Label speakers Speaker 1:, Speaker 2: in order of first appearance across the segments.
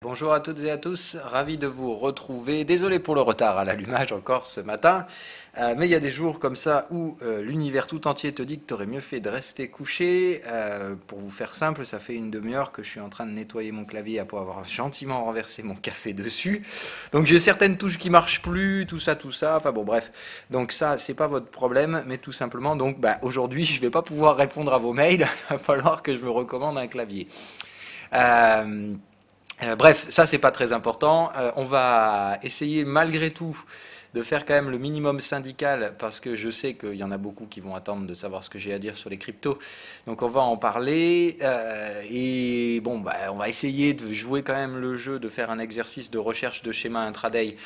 Speaker 1: Bonjour à toutes et à tous, ravi de vous retrouver. Désolé pour le retard à l'allumage encore ce matin, mais il y a des jours comme ça où l'univers tout entier te dit que tu aurais mieux fait de rester couché. Pour vous faire simple, ça fait une demi-heure que je suis en train de nettoyer mon clavier après avoir gentiment renversé mon café dessus. Donc j'ai certaines touches qui marchent plus, tout ça, tout ça. Enfin bon, bref. Donc ça, c'est pas votre problème, mais tout simplement, donc aujourd'hui, je vais pas pouvoir répondre à vos mails. Il va falloir que je me recommande un clavier. Euh, Bref, ça c'est pas très important. On va essayer malgré tout de faire quand même le minimum syndical parce que je sais qu'il y en a beaucoup qui vont attendre de savoir ce que j'ai à dire sur les cryptos. Donc on va en parler et bon, on va essayer de jouer quand même le jeu, de faire un exercice de recherche de schéma intraday.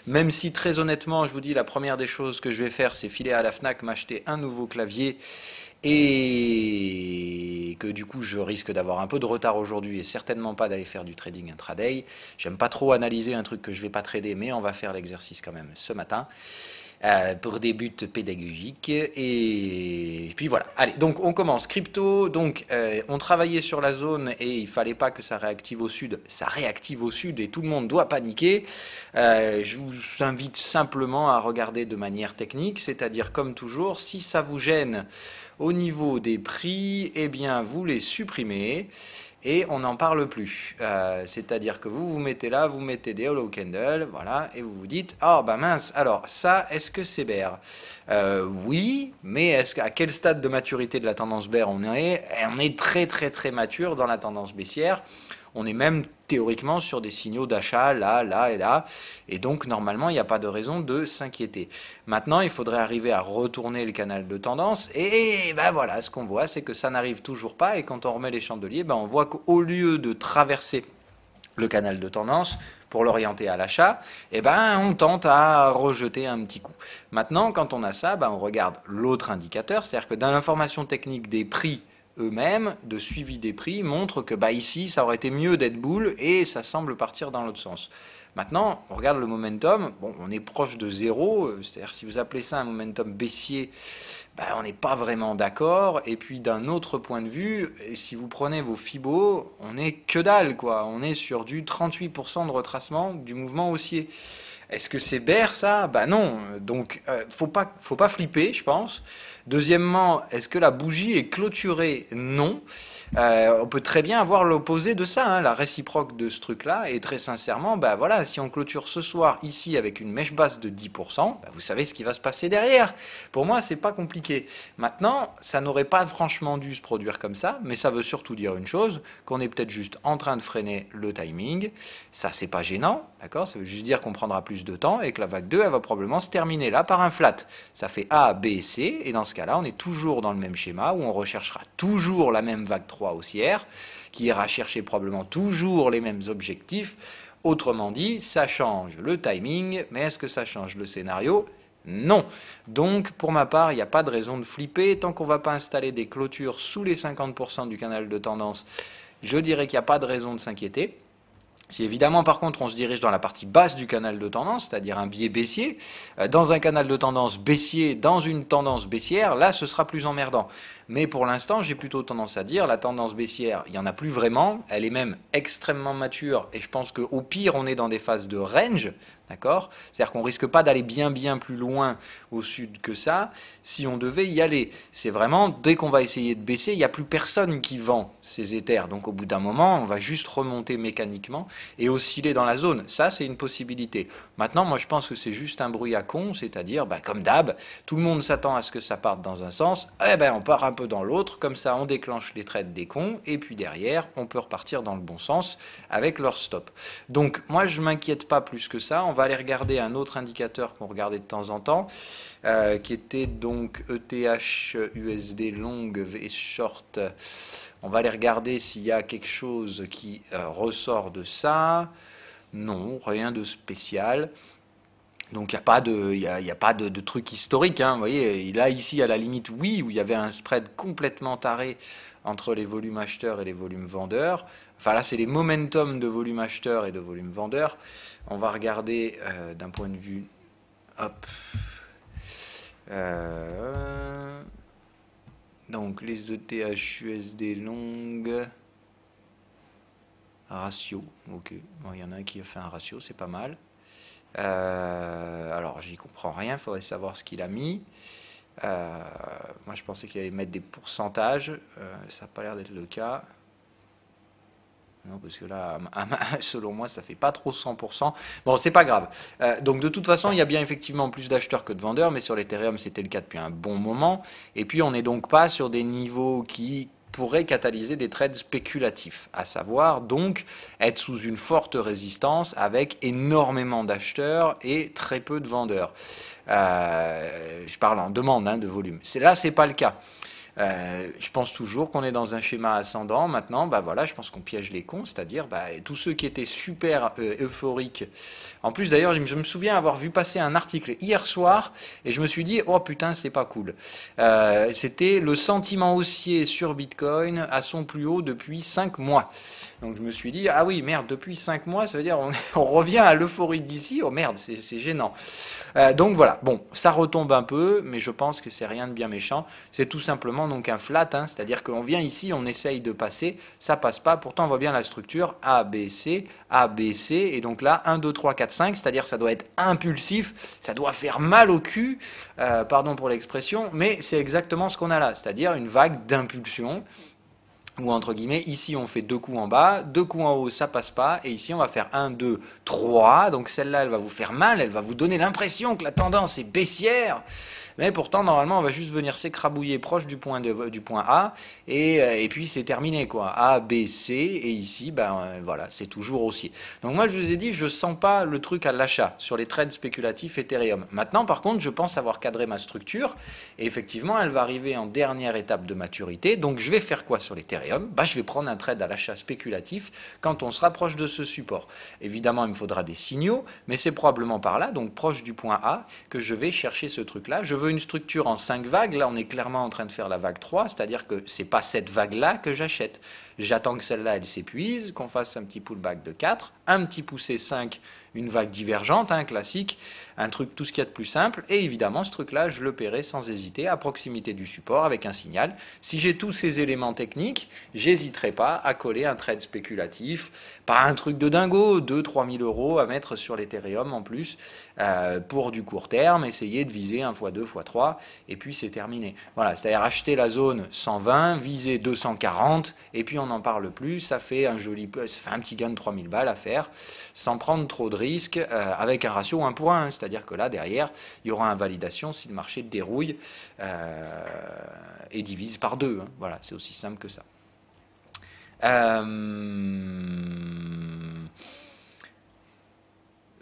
Speaker 1: Même si très honnêtement, je vous dis, la première des choses que je vais faire, c'est filer à la Fnac, m'acheter un nouveau clavier et que du coup je risque d'avoir un peu de retard aujourd'hui et certainement pas d'aller faire du trading intraday. J'aime pas trop analyser un truc que je vais pas trader, mais on va faire l'exercice quand même ce matin pour des buts pédagogiques. Et puis voilà. Allez, donc on commence. Crypto, donc on travaillait sur la zone et il fallait pas que ça réactive au sud. Ça réactive au sud et tout le monde doit paniquer. Je vous invite simplement à regarder de manière technique, c'est-à-dire comme toujours, si ça vous gêne au niveau des prix, eh bien vous les supprimez et on n'en parle plus. C'est-à-dire que vous vous mettez là, vous mettez des hollow candles, voilà, et vous vous dites, oh bah mince, alors ça, est-ce que c'est bear? Oui, mais à quel stade de maturité de la tendance bear on est? On est très très très mature dans la tendance baissière. On est même théoriquement sur des signaux d'achat là, là et là. Et donc normalement, il n'y a pas de raison de s'inquiéter. Maintenant, il faudrait arriver à retourner le canal de tendance. Et ben voilà, ce qu'on voit, c'est que ça n'arrive toujours pas. Et quand on remet les chandeliers, on voit qu'au lieu de traverser le canal de tendance pour l'orienter à l'achat, on tente à rejeter un petit coup. Maintenant, quand on a ça, on regarde l'autre indicateur, c'est-à-dire que dans l'information technique des prix eux-mêmes, de suivi des prix, montre que ici, ça aurait été mieux d'être boule et ça semble partir dans l'autre sens. Maintenant, on regarde le momentum, bon, on est proche de zéro, c'est-à-dire si vous appelez ça un momentum baissier, on n'est pas vraiment d'accord. Et puis d'un autre point de vue, si vous prenez vos Fibos, on est que dalle, quoi. On est sur du 38% de retracement du mouvement haussier. Est-ce que c'est bear ça? Non. Donc faut pas flipper, je pense. Deuxièmement, est-ce que la bougie est clôturée? Non. On peut très bien avoir l'opposé de ça, hein, la réciproque de ce truc-là. Et très sincèrement, voilà, si on clôture ce soir ici avec une mèche basse de 10%, vous savez ce qui va se passer derrière. Pour moi, c'est pas compliqué. Maintenant, ça n'aurait pas franchement dû se produire comme ça, mais ça veut surtout dire une chose, qu'on est peut-être juste en train de freiner le timing. Ça, c'est pas gênant, d'accord? Ça veut juste dire qu'on prendra plus de temps et que la vague 2, elle va probablement se terminer là par un flat. Ça fait A, B, C, et dans ce cas-là, on est toujours dans le même schéma où on recherchera toujours la même vague 3 haussière, qui ira chercher probablement toujours les mêmes objectifs. Autrement dit, ça change le timing, mais est-ce que ça change le scénario? Non. Donc, pour ma part, il n'y a pas de raison de flipper. Tant qu'on ne va pas installer des clôtures sous les 50% du canal de tendance, je dirais qu'il n'y a pas de raison de s'inquiéter. Si évidemment, par contre, on se dirige dans la partie basse du canal de tendance, c'est-à-dire un biais baissier, dans un canal de tendance baissier, dans une tendance baissière, là, ce sera plus emmerdant. Mais pour l'instant, j'ai plutôt tendance à dire, la tendance baissière, il n'y en a plus vraiment, elle est même extrêmement mature, et je pense qu'au pire, on est dans des phases de range, d'accord? C'est-à-dire qu'on risque pas d'aller bien plus loin au sud que ça, si on devait y aller. C'est vraiment, dès qu'on va essayer de baisser, il n'y a plus personne qui vend ces éthers, donc au bout d'un moment, on va juste remonter mécaniquement, et osciller dans la zone. Ça, c'est une possibilité. Maintenant, moi, je pense que c'est juste un bruit à con, c'est-à-dire, comme d'hab, tout le monde s'attend à ce que ça parte dans un sens, on part un peu dans l'autre, comme ça, on déclenche les trades des cons, et puis derrière, on peut repartir dans le bon sens avec leur stop. Donc, moi, je ne m'inquiète pas plus que ça. On va aller regarder un autre indicateur qu'on regardait de temps en temps, qui était donc ETH, USD long et short. On va aller regarder s'il y a quelque chose qui ressort de ça. Non, rien de spécial. Donc il n'y a pas de truc historique. Hein. Vous voyez, là, ici, à la limite, oui, où il y avait un spread complètement taré entre les volumes acheteurs et les volumes vendeurs. Enfin là, c'est les momentum de volume acheteur et de volume vendeur. On va regarder d'un point de vue... Hop. Donc les ETH USD longues. Ratio, ok. Bon, il y en a un qui a fait un ratio, c'est pas mal. Alors, j'y comprends rien, il faudrait savoir ce qu'il a mis. Moi, je pensais qu'il allait mettre des pourcentages. Ça n'a pas l'air d'être le cas. Non, parce que là, selon moi, ça fait pas trop 100%. Bon, c'est pas grave. Donc, de toute façon, il y a bien effectivement plus d'acheteurs que de vendeurs, mais sur l'Ethereum, c'était le cas depuis un bon moment. Et puis, on n'est donc pas sur des niveaux qui pourraient catalyser des trades spéculatifs, à savoir donc être sous une forte résistance avec énormément d'acheteurs et très peu de vendeurs. Je parle en demande de volume. Là, c'est pas le cas. Je pense toujours qu'on est dans un schéma ascendant. Maintenant, bah voilà, je pense qu'on piège les cons, c'est-à-dire tous ceux qui étaient super euphoriques. En plus, d'ailleurs, je me souviens avoir vu passer un article hier soir et je me suis dit, oh putain, c'est pas cool. C'était le sentiment haussier sur Bitcoin à son plus haut depuis 5 mois. Donc je me suis dit, ah oui, merde, depuis 5 mois, ça veut dire on revient à l'euphorie d'ici. Oh merde, c'est gênant. Donc voilà, bon, ça retombe un peu, mais je pense que c'est rien de bien méchant. C'est tout simplement donc un flat, c'est-à-dire qu'on vient ici, on essaye de passer, ça passe pas. Pourtant, on voit bien la structure A, B, C, et donc là, 1, 2, 3, 4, 5, c'est-à-dire ça doit être impulsif, ça doit faire mal au cul, pardon pour l'expression, mais c'est exactement ce qu'on a là, c'est-à-dire une vague d'impulsion. Ou entre guillemets, ici on fait 2 coups en bas, 2 coups en haut, ça passe pas, et ici on va faire 1, 2, 3, donc celle-là elle va vous faire mal, elle va vous donner l'impression que la tendance est baissière, mais pourtant normalement on va juste venir s'écrabouiller proche du point A, et puis c'est terminé quoi, A, B, C, et ici voilà, c'est toujours haussier. Donc moi je vous ai dit, je sens pas le truc à l'achat sur les trades spéculatifs Ethereum. Maintenant par contre je pense avoir cadré ma structure, et effectivement elle va arriver en dernière étape de maturité, donc je vais faire quoi sur l'Ethereum? Je vais prendre un trade à l'achat spéculatif quand on se rapproche de ce support. Évidemment, il me faudra des signaux, mais c'est probablement par là, donc proche du point A, que je vais chercher ce truc-là. Je veux une structure en 5 vagues. Là, on est clairement en train de faire la vague 3, c'est-à-dire que ce n'est pas cette vague-là que j'achète. J'attends que celle-là, elle s'épuise, qu'on fasse un petit pullback de 4, un petit poussé 5, une vague divergente, classique, un truc tout ce qu'il y a de plus simple, et évidemment ce truc-là, je le paierai sans hésiter à proximité du support avec un signal. Si j'ai tous ces éléments techniques, j'hésiterai pas à coller un trade spéculatif, pas un truc de dingo, 2-3 000 euros à mettre sur l'Ethereum en plus, pour du court terme, essayer de viser 1 x 2 x 3, et puis c'est terminé. Voilà, c'est-à-dire acheter la zone 120, viser 240, et puis on n'en parle plus, ça fait un petit gain de 3000 balles à faire, sans prendre trop de risques, avec un ratio 1 pour 1, c'est-à-dire que là, derrière, il y aura invalidation si le marché dérouille et divise par 2. Voilà, c'est aussi simple que ça.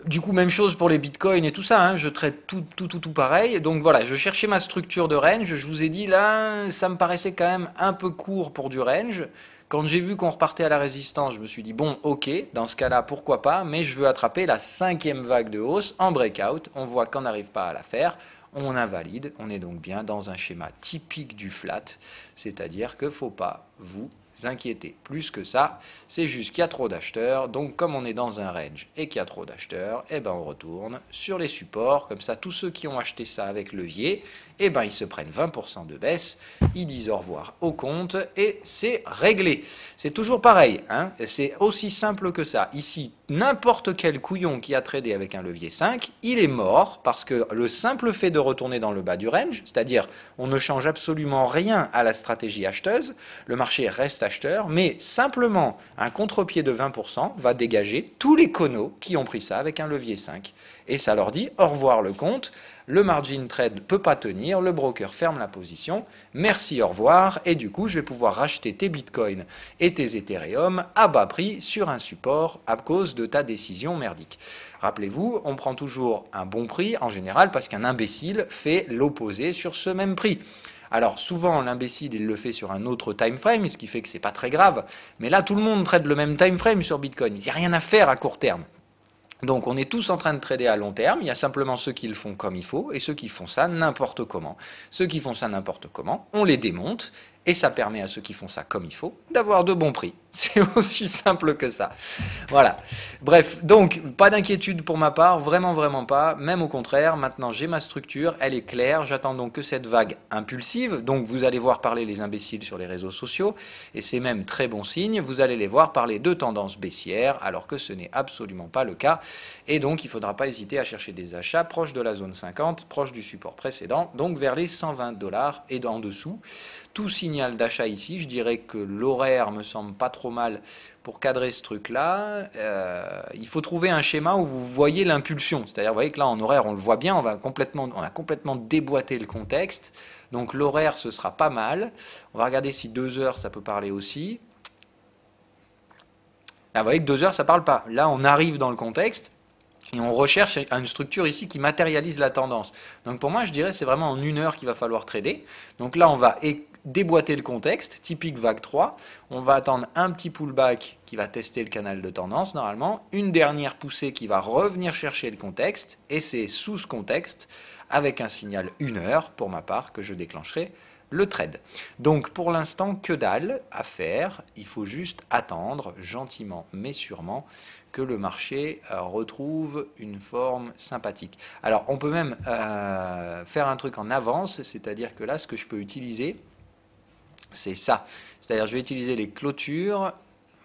Speaker 1: Du coup, même chose pour les bitcoins et tout ça, je traite tout pareil. Donc voilà, je cherchais ma structure de range. Je vous ai dit là, ça me paraissait quand même un peu court pour du range. Quand j'ai vu qu'on repartait à la résistance, je me suis dit, bon, ok, dans ce cas-là, pourquoi pas, mais je veux attraper la 5e vague de hausse en breakout. On voit qu'on n'arrive pas à la faire, on invalide. On est donc bien dans un schéma typique du flat, c'est-à-dire qu'il ne faut pas vous inquiéter. Plus que ça, c'est juste qu'il y a trop d'acheteurs, donc comme on est dans un range et qu'il y a trop d'acheteurs, on retourne sur les supports, comme ça tous ceux qui ont acheté ça avec levier, ils se prennent 20% de baisse, ils disent au revoir au compte et c'est réglé. C'est toujours pareil, c'est aussi simple que ça. Ici, n'importe quel couillon qui a tradé avec un levier 5, il est mort parce que le simple fait de retourner dans le bas du range, c'est-à-dire on ne change absolument rien à la stratégie acheteuse, le marché reste acheteur, mais simplement un contre-pied de 20% va dégager tous les conos qui ont pris ça avec un levier 5. Et ça leur dit au revoir le compte, le margin trade ne peut pas tenir, le broker ferme la position, merci, au revoir, et du coup je vais pouvoir racheter tes bitcoins et tes Ethereum à bas prix sur un support à cause de ta décision merdique. Rappelez-vous, on prend toujours un bon prix en général parce qu'un imbécile fait l'opposé sur ce même prix. Alors souvent l'imbécile il le fait sur un autre time frame, ce qui fait que c'est pas très grave, mais là tout le monde traite le même time frame sur Bitcoin, il n'y a rien à faire à court terme. Donc on est tous en train de trader à long terme, il y a simplement ceux qui le font comme il faut et ceux qui font ça n'importe comment. Ceux qui font ça n'importe comment, on les démonte Et ça permet à ceux qui font ça comme il faut d'avoir de bons prix. C'est aussi simple que ça. Voilà. Bref, donc, pas d'inquiétude pour ma part, vraiment, vraiment pas. Même au contraire, maintenant j'ai ma structure, elle est claire. J'attends donc que cette vague impulsive. Donc, vous allez voir parler les imbéciles sur les réseaux sociaux. Et c'est même très bon signe. Vous allez les voir parler de tendances baissières, alors que ce n'est absolument pas le cas. Et donc, il ne faudra pas hésiter à chercher des achats proches de la zone 50, proche du support précédent, donc vers les 120 $ et en dessous. Tout signal d'achat ici, je dirais que l'horaire me semble pas trop mal pour cadrer ce truc-là. Il faut trouver un schéma où vous voyez l'impulsion. C'est-à-dire, vous voyez que là, en horaire, on le voit bien, on a complètement déboîté le contexte. Donc l'horaire, ce sera pas mal. On va regarder si 2 heures, ça peut parler aussi. Là, vous voyez que 2 heures, ça parle pas. Là, on arrive dans le contexte. Et on recherche une structure ici qui matérialise la tendance. Donc pour moi, je dirais c'est vraiment en 1 heure qu'il va falloir trader. Donc là, on va déboîter le contexte, typique vague 3. On va attendre un petit pullback qui va tester le canal de tendance normalement. Une dernière poussée qui va revenir chercher le contexte. Et c'est sous ce contexte, avec un signal 1 heure, pour ma part, que je déclencherai le trade. Donc pour l'instant, que dalle à faire. Il faut juste attendre, gentiment mais sûrement, que le marché retrouve une forme sympathique. Alors on peut même faire un truc en avance, c'est-à-dire que là ce que je peux utiliser, c'est ça. C'est-à-dire je vais utiliser les clôtures,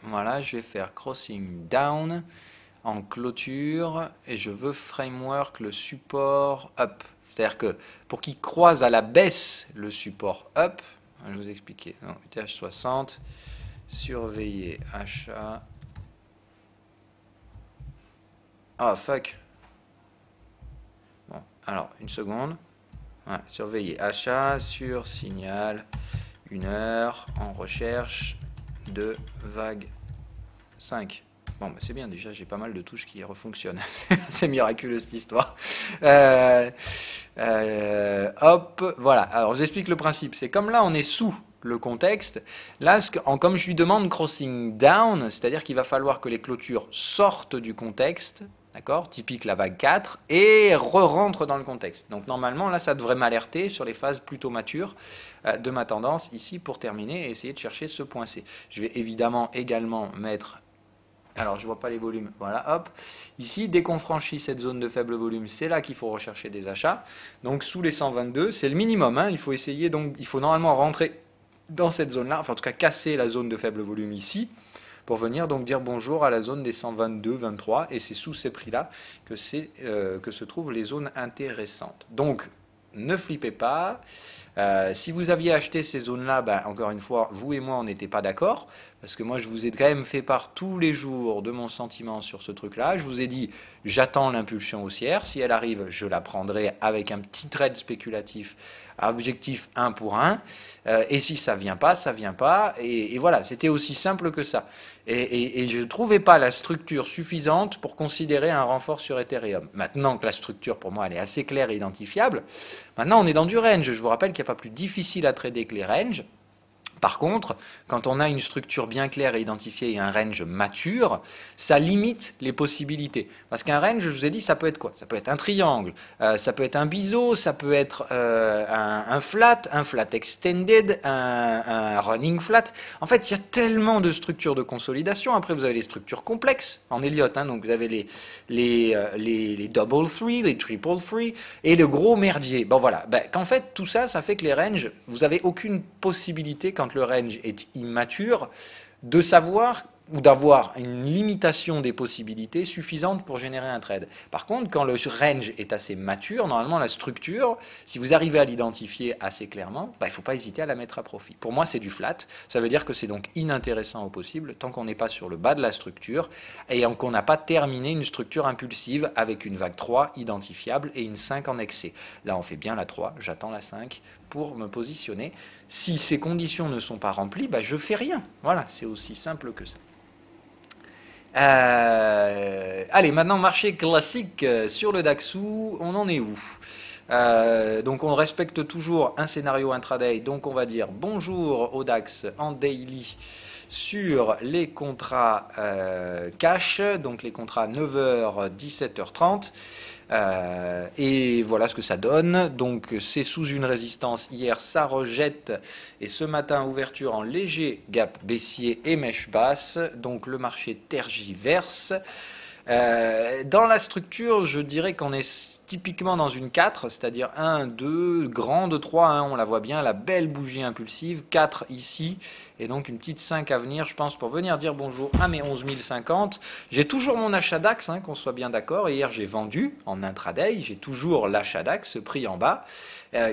Speaker 1: voilà, je vais faire crossing down en clôture et je veux framework le support up. C'est-à-dire que pour qu'il croise à la baisse le support up, je vais vous expliquer, non, UTH 60, surveiller achat. Ah, fuck. Bon, alors, une seconde. Voilà, surveiller achat sur signal 1 heure en recherche de vague 5. Bon, bah c'est bien, déjà, j'ai pas mal de touches qui refonctionnent. C'est miraculeux, cette histoire. Hop, voilà. Alors, j'explique le principe. C'est comme là, on est sous le contexte. Là, comme je lui demande crossing down, c'est-à-dire qu'il va falloir que les clôtures sortent du contexte, d'accord, typique la vague 4, et re-rentrent dans le contexte. Donc normalement, là, ça devrait m'alerter sur les phases plutôt matures de ma tendance, ici, pour terminer, et essayer de chercher ce point C. Je vais évidemment également mettre... Alors, je ne vois pas les volumes. Voilà, hop. Ici, dès qu'on franchit cette zone de faible volume, c'est là qu'il faut rechercher des achats. Donc, sous les 122, c'est le minimum. Hein. Il faut essayer, donc, il faut normalement rentrer dans cette zone-là, enfin, en tout cas, casser la zone de faible volume ici, pour venir donc dire bonjour à la zone des 122, 23, et c'est sous ces prix-là que se trouvent les zones intéressantes. Donc, ne flippez pas. Si vous aviez acheté ces zones-là, ben, encore une fois, vous et moi, on n'était pas d'accord, parce que moi, je vous ai quand même fait part tous les jours de mon sentiment sur ce truc-là. Je vous ai dit, j'attends l'impulsion haussière. Si elle arrive, je la prendrai avec un petit trade spéculatif à objectif 1 pour 1. Et si ça vient pas, ça vient pas. Et voilà, c'était aussi simple que ça. Et je ne trouvais pas la structure suffisante pour considérer un renfort sur Ethereum. Maintenant que la structure, pour moi, elle est assez claire et identifiable, maintenant, on est dans du range. Je vous rappelle qu'il n'y a pas plus difficile à trader que les ranges. Par contre, quand on a une structure bien claire et identifiée et un range mature, ça limite les possibilités. Parce qu'un range, je vous ai dit, ça peut être quoi? Ça peut être un triangle, ça peut être un biseau, ça peut être un flat extended, un running flat. En fait, il y a tellement de structures de consolidation. Après, vous avez les structures complexes en Elliott. Hein, donc, vous avez les double three, les triple three et le gros merdier. Bon, voilà. Ben, qu'en fait, tout ça, ça fait que les ranges, vous n'avez aucune possibilité quand le range est immature, de savoir ou d'avoir une limitation des possibilités suffisante pour générer un trade. Par contre, quand le range est assez mature, normalement la structure, si vous arrivez à l'identifier assez clairement, il ne faut pas hésiter à la mettre à profit. Pour moi, c'est du flat. Ça veut dire que c'est donc inintéressant au possible tant qu'on n'est pas sur le bas de la structure et qu'on n'a pas terminé une structure impulsive avec une vague 3 identifiable et une 5 en excès. Là, on fait bien la 3, j'attends la 5 pour me positionner. Si ces conditions ne sont pas remplies, je ne fais rien. Voilà, c'est aussi simple que ça. Allez, maintenant marché classique sur le Daxou, on en est où? Donc on respecte toujours un scénario intraday, donc on va dire bonjour au DAX en daily sur les contrats cash, donc les contrats 9h, 17h30. Et voilà ce que ça donne. Donc c'est sous une résistance. Hier, ça rejette. Et ce matin, ouverture en léger gap baissier et mèche basse. Donc le marché tergiverse. Dans la structure, je dirais qu'on est typiquement dans une 4, c'est-à-dire 1, 2, grande 3, hein, on la voit bien, la belle bougie impulsive, 4 ici, et donc une petite 5 à venir, je pense, pour venir dire bonjour à mes 11 050. J'ai toujours mon achat DAX, hein, qu'on soit bien d'accord, et hier j'ai vendu en intraday, j'ai toujours l'achat DAX, ce prix en bas,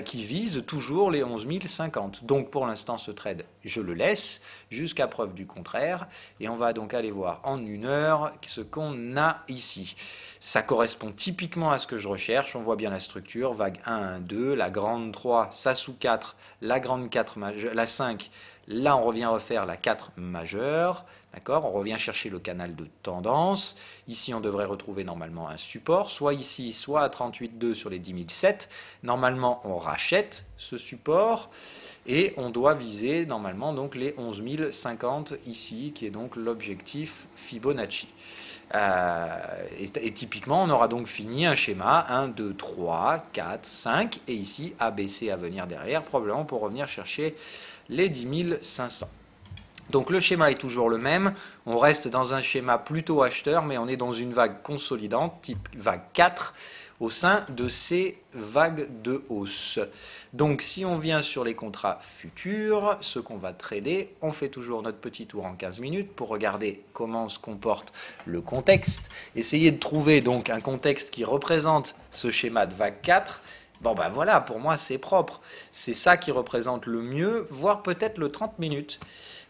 Speaker 1: qui vise toujours les 11 050. Donc pour l'instant, ce trade, je le laisse jusqu'à preuve du contraire, et on va donc aller voir en une heure ce qu'on a ici. Ça correspond typiquement à ce que je recherche, on voit bien la structure, vague 1, 1, 2, la grande 3, ça sous 4, la grande 4, la 5, là on revient refaire la 4 majeure, d'accord, on revient chercher le canal de tendance, ici on devrait retrouver normalement un support, soit ici, soit à 38,2 sur les 10 007, normalement on rachète ce support, et on doit viser normalement donc les 11 050 ici, qui est donc l'objectif Fibonacci. Et typiquement, on aura donc fini un schéma 1, 2, 3, 4, 5, et ici ABC à venir derrière, probablement pour revenir chercher les 10 500. Donc le schéma est toujours le même, on reste dans un schéma plutôt acheteur, mais on est dans une vague consolidante, type vague 4, au sein de ces vagues de hausse. Donc si on vient sur les contrats futurs, ce qu'on va trader, on fait toujours notre petit tour en 15 minutes pour regarder comment se comporte le contexte, essayer de trouver donc un contexte qui représente ce schéma de vague 4. Bon ben voilà, pour moi c'est propre, c'est ça qui représente le mieux, voire peut-être le 30 minutes.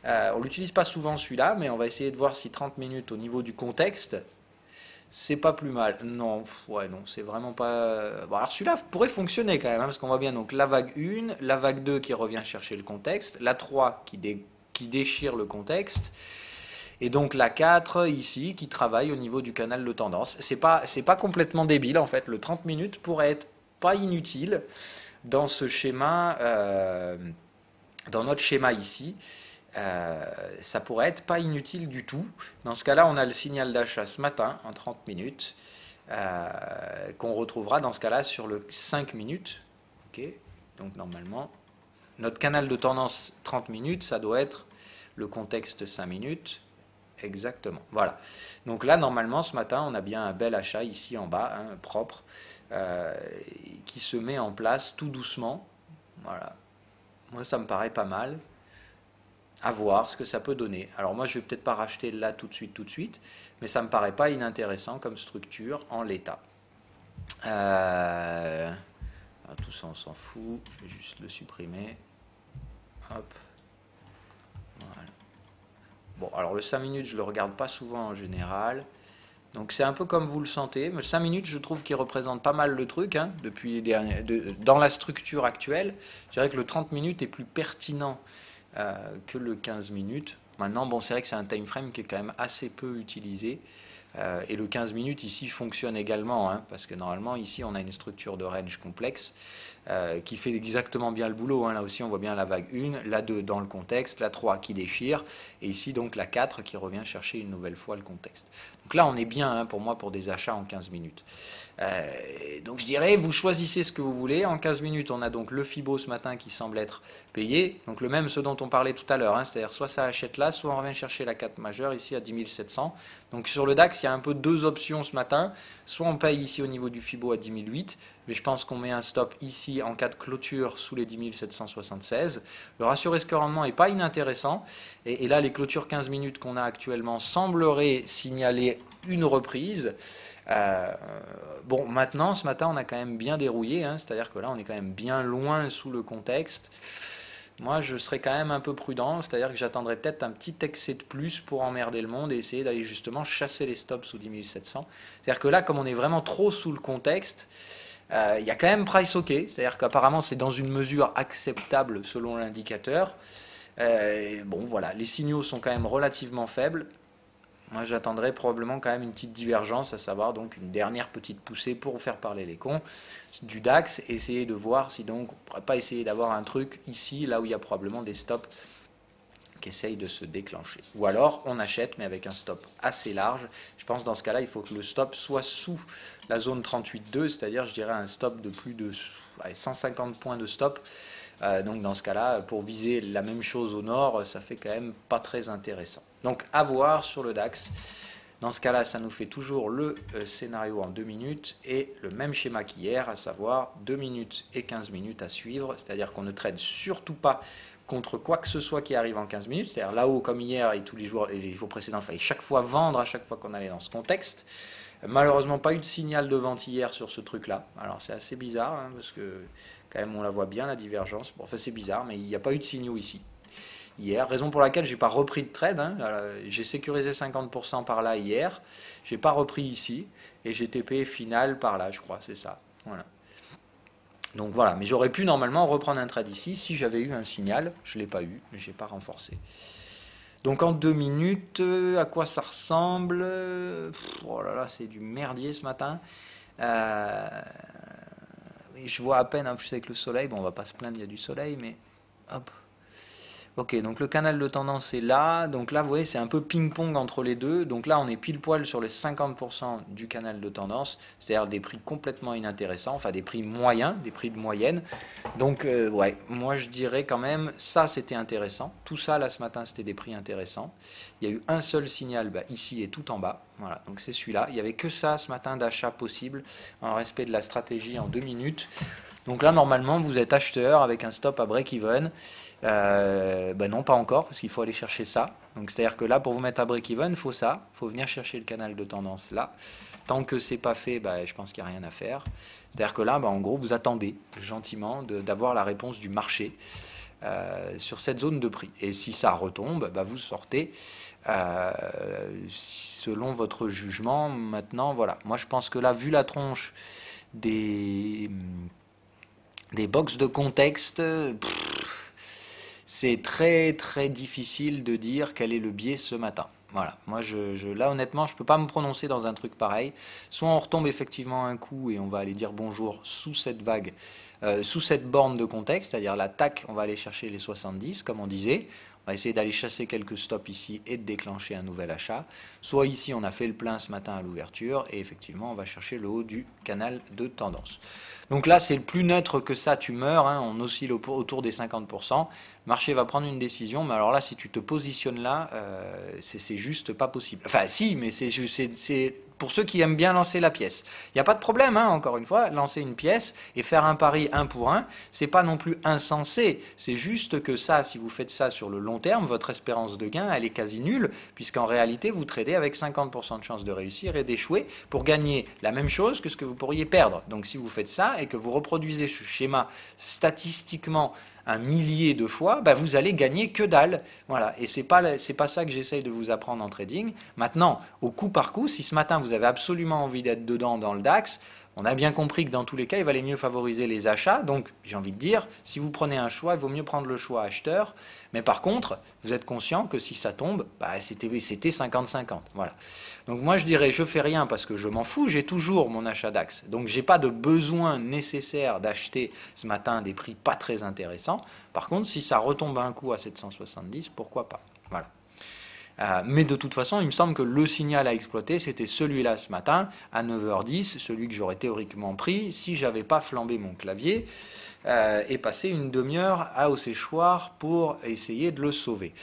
Speaker 1: On ne l'utilise pas souvent celui-là, mais on va essayer de voir si 30 minutes au niveau du contexte, c'est pas plus mal. Non, ouais, non, c'est vraiment pas... Bon, alors celui-là pourrait fonctionner quand même, hein, parce qu'on voit bien donc la vague 1, la vague 2 qui revient chercher le contexte, la 3 qui déchire le contexte, et donc la 4 ici qui travaille au niveau du canal de tendance. C'est pas complètement débile en fait, le 30 minutes pourrait être pas inutile dans ce schéma, dans notre schéma ici. Ça pourrait être pas inutile du tout. Dans ce cas-là, on a le signal d'achat ce matin en 30 minutes qu'on retrouvera dans ce cas-là sur le 5 minutes. Okay. Donc normalement, notre canal de tendance 30 minutes, ça doit être le contexte 5 minutes. Exactement. Voilà. Donc là, normalement, ce matin, on a bien un bel achat ici en bas, hein, propre, qui se met en place tout doucement. Voilà. Moi, ça me paraît pas mal. À voir ce que ça peut donner. Alors moi, je ne vais peut-être pas racheter là tout de suite, mais ça ne me paraît pas inintéressant comme structure en l'état. Tout ça, on s'en fout. Je vais juste le supprimer. Hop. Voilà. Bon, alors le 5 minutes, je ne le regarde pas souvent en général. Donc c'est un peu comme vous le sentez. Mais 5 minutes, je trouve qu'il représente pas mal le truc, hein, dans la structure actuelle. Je dirais que le 30 minutes est plus pertinent que le 15 minutes. Maintenant, bon, c'est vrai que c'est un time frame qui est quand même assez peu utilisé. Et le 15 minutes ici fonctionne également, hein, parce que normalement ici on a une structure de range complexe qui fait exactement bien le boulot. Hein. Là aussi on voit bien la vague 1, la 2 dans le contexte, la 3 qui déchire, et ici donc la 4 qui revient chercher une nouvelle fois le contexte. Donc là on est bien, hein, pour moi, pour des achats en 15 minutes. Donc je dirais, vous choisissez ce que vous voulez. En 15 minutes, on a donc le Fibo ce matin qui semble être payé. Donc le même, ce dont on parlait tout à l'heure. Hein, c'est-à-dire soit ça achète là, soit on revient chercher la 4 majeure ici à 10 700. Donc sur le DAX, il y a un peu deux options ce matin. Soit on paye ici au niveau du Fibo à 10 008, mais je pense qu'on met un stop ici en cas de clôture sous les 10 776. Le ratio risque-rendement n'est pas inintéressant. Et là, les clôtures 15 minutes qu'on a actuellement sembleraient signaler une reprise. Bon, maintenant, ce matin, on a quand même bien dérouillé, hein, c'est-à-dire que là, on est quand même bien loin sous le contexte. Moi, je serais quand même un peu prudent, c'est-à-dire que j'attendrais peut-être un petit excès de plus pour emmerder le monde et essayer d'aller justement chasser les stops sous 10 700. C'est-à-dire que là, comme on est vraiment trop sous le contexte, il y a quand même price OK, c'est-à-dire qu'apparemment, c'est dans une mesure acceptable selon l'indicateur. Bon, voilà, les signaux sont quand même relativement faibles. Moi, j'attendrais probablement quand même une petite divergence, à savoir donc une dernière petite poussée pour faire parler les cons du DAX, essayer de voir si donc on ne pourrait pas essayer d'avoir un truc ici, là où il y a probablement des stops qui essaye de se déclencher. Ou alors on achète, mais avec un stop assez large. Je pense dans ce cas-là, il faut que le stop soit sous la zone 38,2, c'est-à-dire je dirais un stop de plus de 150 points de stop. Donc dans ce cas-là, pour viser la même chose au nord, ça fait quand même pas très intéressant. Donc à voir sur le DAX. Dans ce cas-là, ça nous fait toujours le scénario en 2 minutes et le même schéma qu'hier, à savoir 2 minutes et 15 minutes à suivre. C'est-à-dire qu'on ne trade surtout pas contre quoi que ce soit qui arrive en 15 minutes. C'est-à-dire là-haut, comme hier et tous les jours précédents, il fallait chaque fois vendre à chaque fois qu'on allait dans ce contexte. Malheureusement, pas eu de signal de vente hier sur ce truc-là. Alors c'est assez bizarre, hein, parce que quand même on la voit bien, la divergence. Bon, enfin c'est bizarre, mais il n'y a pas eu de signaux ici. Hier, raison pour laquelle je n'ai pas repris de trade. Hein. J'ai sécurisé 50% par là hier. Je n'ai pas repris ici. Et j'ai TP final par là, je crois. C'est ça. Voilà. Donc voilà. Mais j'aurais pu normalement reprendre un trade ici si j'avais eu un signal. Je ne l'ai pas eu. Je n'ai pas renforcé. Donc en 2 minutes, à quoi ça ressemble? Oh là là, c'est du merdier ce matin. Je vois à peine, en plus avec le soleil. Bon, on ne va pas se plaindre, il y a du soleil, mais hop. Ok, donc le canal de tendance est là. Donc là, vous voyez, c'est un peu ping-pong entre les deux. Donc là, on est pile poil sur les 50% du canal de tendance, c'est-à-dire des prix complètement inintéressants, enfin des prix moyens, des prix de moyenne. Donc, ouais, moi je dirais quand même, ça c'était intéressant. Tout ça, là, ce matin, c'était des prix intéressants. Il y a eu un seul signal, ici et tout en bas. Voilà, donc c'est celui-là. Il n'y avait que ça ce matin d'achat possible, en respect de la stratégie en 2 minutes. Donc là, normalement, vous êtes acheteur avec un stop à break-even. Non, pas encore, parce qu'il faut aller chercher ça. Donc c'est-à-dire que là, pour vous mettre à break-even, il faut ça. Il faut venir chercher le canal de tendance là. Tant que c'est pas fait, je pense qu'il n'y a rien à faire. C'est-à-dire que là, en gros, vous attendez gentiment d'avoir la réponse du marché sur cette zone de prix. Et si ça retombe, vous sortez selon votre jugement. Maintenant, voilà. Moi, je pense que là, vu la tronche des box de contexte, c'est très très difficile de dire quel est le biais ce matin. Voilà, moi là honnêtement je ne peux pas me prononcer dans un truc pareil. Soit on retombe effectivement un coup et on va aller dire bonjour sous cette vague, sous cette borne de contexte, c'est-à-dire l'attaque, on va aller chercher les 70 comme on disait. On va essayer d'aller chasser quelques stops ici et de déclencher un nouvel achat. Soit ici, on a fait le plein ce matin à l'ouverture et effectivement, on va chercher le haut du canal de tendance. Donc là, c'est le plus neutre que ça, tu meurs. Hein, on oscille autour des 50%. Le marché va prendre une décision, mais alors là, si tu te positionnes là, c'est juste pas possible. Enfin, si, mais c'est pour ceux qui aiment bien lancer la pièce. Il n'y a pas de problème, hein, encore une fois, lancer une pièce et faire un pari 1 pour 1, c'est pas non plus insensé. C'est juste que ça, si vous faites ça sur le long terme, votre espérance de gain, elle est quasi nulle, puisqu'en réalité, vous tradez avec 50% de chance de réussir et d'échouer pour gagner la même chose que ce que vous pourriez perdre. Donc si vous faites ça et que vous reproduisez ce schéma statistiquement un millier de fois, vous allez gagner que dalle. Voilà. Et c'est pas ça que j'essaye de vous apprendre en trading. Maintenant, au coup par coup, si ce matin vous avez absolument envie d'être dedans dans le DAX, on a bien compris que dans tous les cas, il valait mieux favoriser les achats. Donc, j'ai envie de dire, si vous prenez un choix, il vaut mieux prendre le choix acheteur. Mais par contre, vous êtes conscient que si ça tombe, c'était 50-50. Voilà. Donc moi, je dirais, je fais rien parce que je m'en fous. J'ai toujours mon achat DAX. Donc, j'ai pas de besoin nécessaire d'acheter ce matin des prix pas très intéressants. Par contre, si ça retombe un coup à 770, pourquoi pas. Voilà. Mais de toute façon, il me semble que le signal à exploiter, c'était celui-là ce matin, à 9h10, celui que j'aurais théoriquement pris si j'avais pas flambé mon clavier et passé une demi-heure au séchoir pour essayer de le sauver.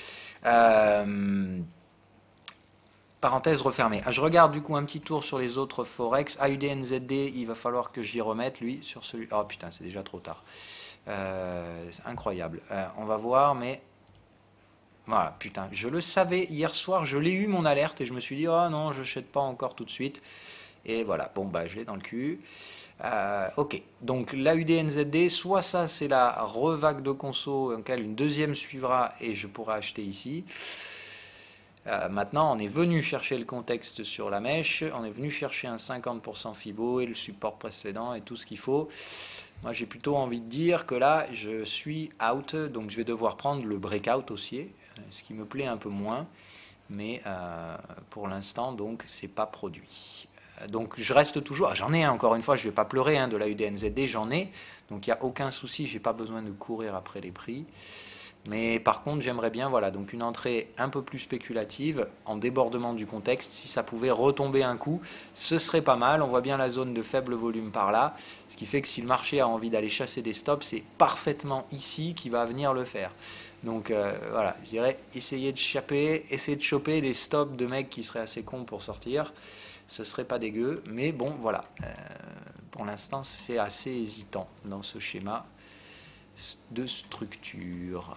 Speaker 1: Parenthèse refermée. Je regarde du coup un petit tour sur les autres Forex. AUDNZD, il va falloir que j'y remette, lui, sur celui... Oh putain, c'est déjà trop tard. C'est incroyable. On va voir, mais... Voilà, putain, je le savais hier soir, je l'ai eu mon alerte et je me suis dit, oh non, je n'achète pas encore tout de suite. Et voilà, bon, je l'ai dans le cul. Ok, donc la UDNZD, soit ça c'est la revague de conso, auquel une deuxième suivra et je pourrai acheter ici. Maintenant, on est venu chercher le contexte sur la mèche, on est venu chercher un 50% Fibo et le support précédent et tout ce qu'il faut. Moi, j'ai plutôt envie de dire que là, je suis out, donc je vais devoir prendre le breakout haussier, ce qui me plaît un peu moins, mais pour l'instant, donc, c'est pas produit. Donc, je reste toujours, j'en ai encore une fois, je vais pas pleurer de la UDNZD, j'en ai, donc il n'y a aucun souci, j'ai pas besoin de courir après les prix. Mais par contre, j'aimerais bien, voilà, donc une entrée un peu plus spéculative, en débordement du contexte. Si ça pouvait retomber un coup, ce serait pas mal. On voit bien la zone de faible volume par là, ce qui fait que si le marché a envie d'aller chasser des stops, c'est parfaitement ici qu'il va venir le faire. Donc voilà, je dirais essayer de choper des stops de mecs qui seraient assez cons pour sortir. Ce serait pas dégueu, mais bon, voilà. Pour l'instant, c'est assez hésitant dans ce schéma de structure.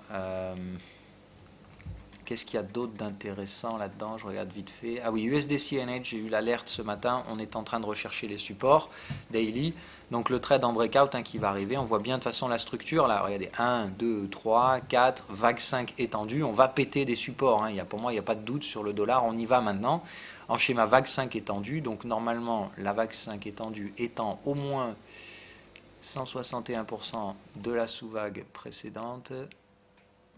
Speaker 1: Qu'est-ce qu'il y a d'autre d'intéressant là-dedans? Je regarde vite fait. Ah oui, USD-CNH, j'ai eu l'alerte ce matin. On est en train de rechercher les supports daily. Donc le trade en breakout qui va arriver. On voit bien de toute façon la structure. Là, regardez, 1, 2, 3, 4, vague 5 étendue. On va péter des supports. Pour moi, il n'y a pas de doute sur le dollar. On y va maintenant en schéma vague 5 étendue. Donc normalement, la vague 5 étendue étant au moins 161% de la sous-vague précédente.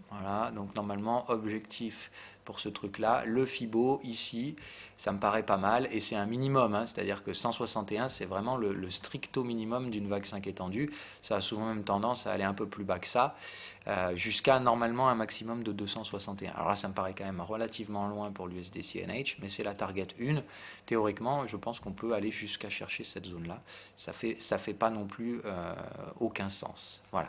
Speaker 1: Voilà, donc normalement, objectif pour ce truc-là, le FIBO ici, ça me paraît pas mal, et c'est un minimum, c'est-à-dire que 161, c'est vraiment le stricto minimum d'une vague 5 étendue. Ça a souvent même tendance à aller un peu plus bas que ça, jusqu'à normalement un maximum de 261. Alors là, ça me paraît quand même relativement loin pour l'USD-CNH, mais c'est la target 1. Théoriquement, je pense qu'on peut aller jusqu'à chercher cette zone-là. Ça fait pas non plus aucun sens. Voilà.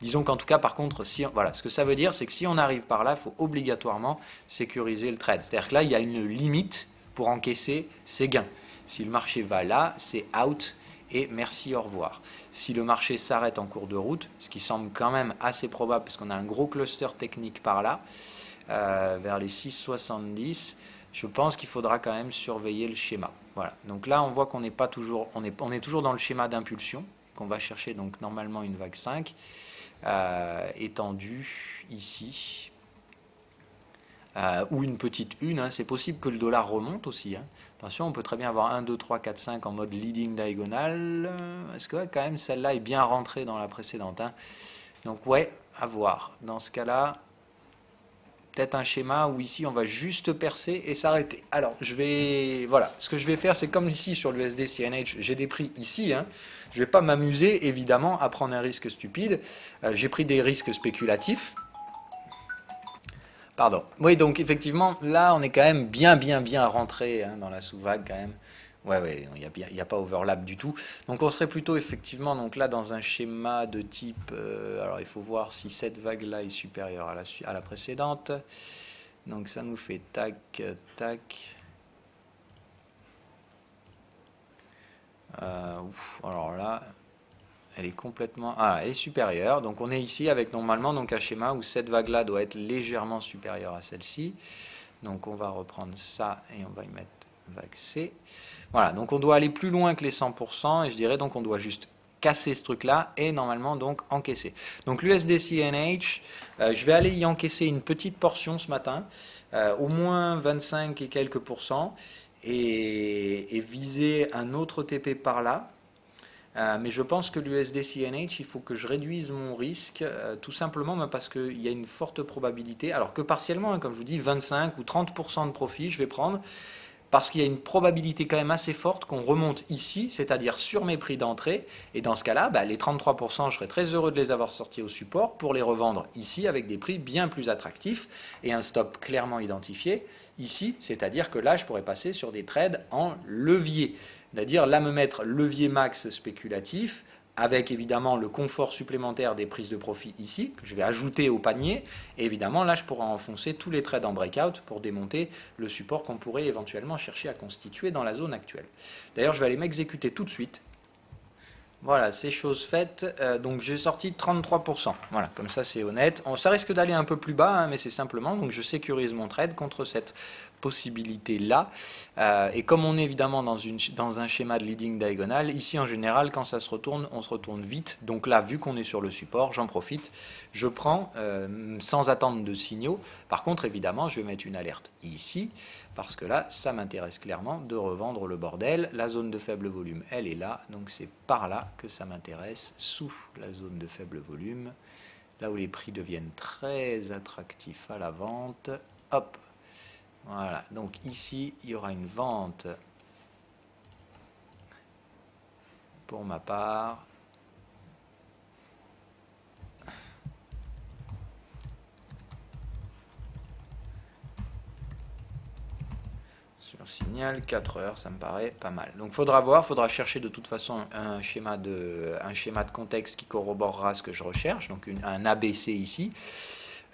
Speaker 1: Disons qu'en tout cas, par contre, voilà, ce que ça veut dire, c'est que si on arrive par là, il faut obligatoirement sécuriser le trade. C'est-à-dire que là, il y a une limite pour encaisser ses gains. Si le marché va là, c'est out et merci, au revoir. Si le marché s'arrête en cours de route, ce qui semble quand même assez probable, parce qu'on a un gros cluster technique par là, vers les 6,70, je pense qu'il faudra quand même surveiller le schéma. Voilà. Donc là, on voit qu'on n'est pas toujours, on est toujours dans le schéma d'impulsion, qu'on va chercher donc normalement une vague 5. Étendue ici, ou une petite une, c'est possible que le dollar remonte aussi. Attention, on peut très bien avoir 1, 2, 3, 4, 5 en mode leading diagonal. Est-ce que quand même celle-là est bien rentrée dans la précédente? Donc ouais, à voir. Dans ce cas-là, peut-être un schéma où ici on va juste percer et s'arrêter. Alors voilà, ce que je vais faire, c'est comme ici sur l'USD CNH, j'ai des prix ici. Je ne vais pas m'amuser évidemment à prendre un risque stupide. J'ai pris des risques spéculatifs. Pardon. Oui, donc effectivement, là on est quand même bien rentré dans la sous-vague quand même. Ouais, il n'y a pas overlap du tout. Donc on serait plutôt effectivement donc là dans un schéma de type. Alors il faut voir si cette vague-là est supérieure à la précédente. Donc ça nous fait tac, tac. Alors là, elle est complètement. Ah, elle est supérieure. Donc on est ici avec normalement donc un schéma où cette vague-là doit être légèrement supérieure à celle-ci. Donc on va reprendre ça et on va y mettre vague C. Voilà, donc on doit aller plus loin que les 100% et je dirais donc on doit juste casser ce truc-là et normalement donc encaisser. Donc l'USD-CNH, je vais aller y encaisser une petite portion ce matin, au moins 25 et quelques pourcents, et viser un autre TP par là. Mais je pense que l'USD-CNH, il faut que je réduise mon risque, tout simplement parce qu'il y a une forte probabilité, alors que partiellement, comme je vous dis, 25 ou 30% de profit, je vais prendre, parce qu'il y a une probabilité quand même assez forte qu'on remonte ici, c'est-à-dire sur mes prix d'entrée, et dans ce cas-là, les 33%, je serais très heureux de les avoir sortis au support pour les revendre ici avec des prix bien plus attractifs et un stop clairement identifié ici, c'est-à-dire que là, je pourrais passer sur des trades en levier, c'est-à-dire là me mettre levier max spéculatif, avec évidemment le confort supplémentaire des prises de profit ici, que je vais ajouter au panier. Et évidemment, là, je pourrai enfoncer tous les trades en breakout pour démonter le support qu'on pourrait éventuellement chercher à constituer dans la zone actuelle. D'ailleurs, je vais aller m'exécuter tout de suite. Voilà, c'est chose faite. Donc j'ai sorti 33%. Voilà, comme ça c'est honnête. Ça risque d'aller un peu plus bas, mais c'est simplement, donc je sécurise mon trade contre cette possibilité-là. Et comme on est évidemment dans un schéma de leading diagonal, ici en général, quand ça se retourne, on se retourne vite. Donc là, vu qu'on est sur le support, j'en profite. Je prends sans attendre de signaux. Par contre, évidemment, je vais mettre une alerte ici, parce que là, ça m'intéresse clairement de revendre le bordel. La zone de faible volume, elle est là. Donc c'est par là que ça m'intéresse, sous la zone de faible volume. Là où les prix deviennent très attractifs à la vente. Hop. Voilà, donc ici, il y aura une vente pour ma part. On signale 4 heures, ça me paraît pas mal. Donc faudra chercher de toute façon un schéma de contexte qui corroborera ce que je recherche, donc un ABC ici,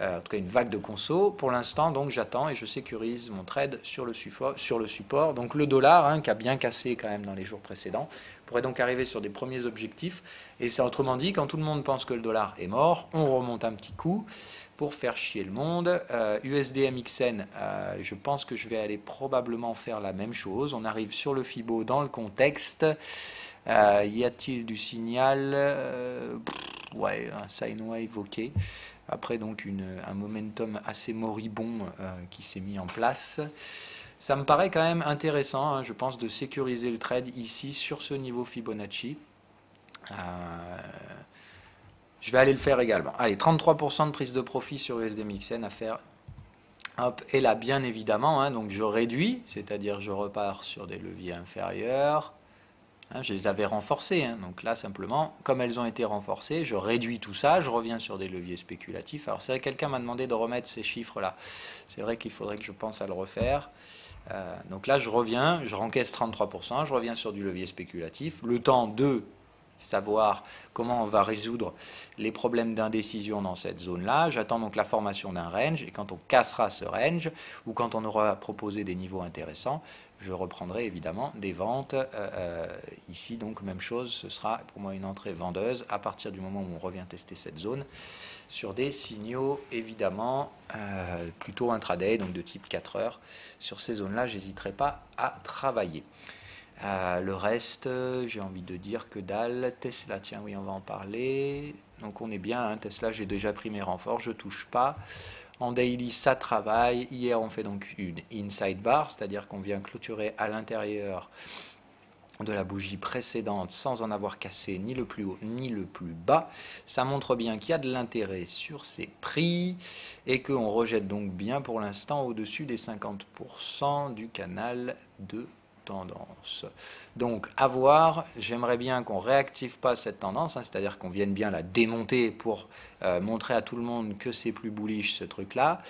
Speaker 1: en tout cas une vague de conso. Pour l'instant, donc j'attends et je sécurise mon trade sur le support. Donc le dollar, hein, qui a bien cassé quand même dans les jours précédents, pourrait donc arriver sur des premiers objectifs. Et c'est autrement dit, quand tout le monde pense que le dollar est mort, on remonte un petit coup pour faire chier le monde. USD MXN, je pense que je vais aller probablement faire la même chose. On arrive sur le Fibo dans le contexte. Y a-t-il du signal? Ouais, un sine wave, ok. Après donc un momentum assez moribond qui s'est mis en place. Ça me paraît quand même intéressant, hein, je pense, de sécuriser le trade ici sur ce niveau Fibonacci. Je vais aller le faire également. Allez, 33% de prise de profit sur USD MXN à faire. Hop, et là, bien évidemment, hein, donc je réduis, c'est-à-dire je repars sur des leviers inférieurs. Hein, je les avais renforcés, hein, donc là, simplement, comme elles ont été renforcées, je réduis tout ça, je reviens sur des leviers spéculatifs. Alors, c'est vrai que quelqu'un m'a demandé de remettre ces chiffres-là. C'est vrai qu'il faudrait que je pense à le refaire. Donc là, je reviens, je rencaisse 33%, je reviens sur du levier spéculatif. Le temps de savoir comment on va résoudre les problèmes d'indécision dans cette zone-là. J'attends donc la formation d'un range, et quand on cassera ce range, ou quand on aura proposé des niveaux intéressants, je reprendrai évidemment des ventes. Ici, donc, même chose, ce sera pour moi une entrée vendeuse à partir du moment où on revient tester cette zone, sur des signaux évidemment plutôt intraday, donc de type 4 heures. Sur ces zones-là, je n'hésiterai pas à travailler. Le reste, j'ai envie de dire que dalle. Tesla, tiens, oui, on va en parler. Donc on est bien, hein, Tesla, j'ai déjà pris mes renforts, je ne touche pas. En daily, ça travaille. Hier, on fait donc une inside bar, c'est-à-dire qu'on vient clôturer à l'intérieur de la bougie précédente sans en avoir cassé ni le plus haut ni le plus bas. Ça montre bien qu'il y a de l'intérêt sur ces prix et qu'on rejette donc bien pour l'instant au-dessus des 50% du canal de tendance. Donc à voir, j'aimerais bien qu'on réactive pas cette tendance, hein, c'est-à-dire qu'on vienne bien la démonter pour montrer à tout le monde que c'est plus bullish ce truc-là.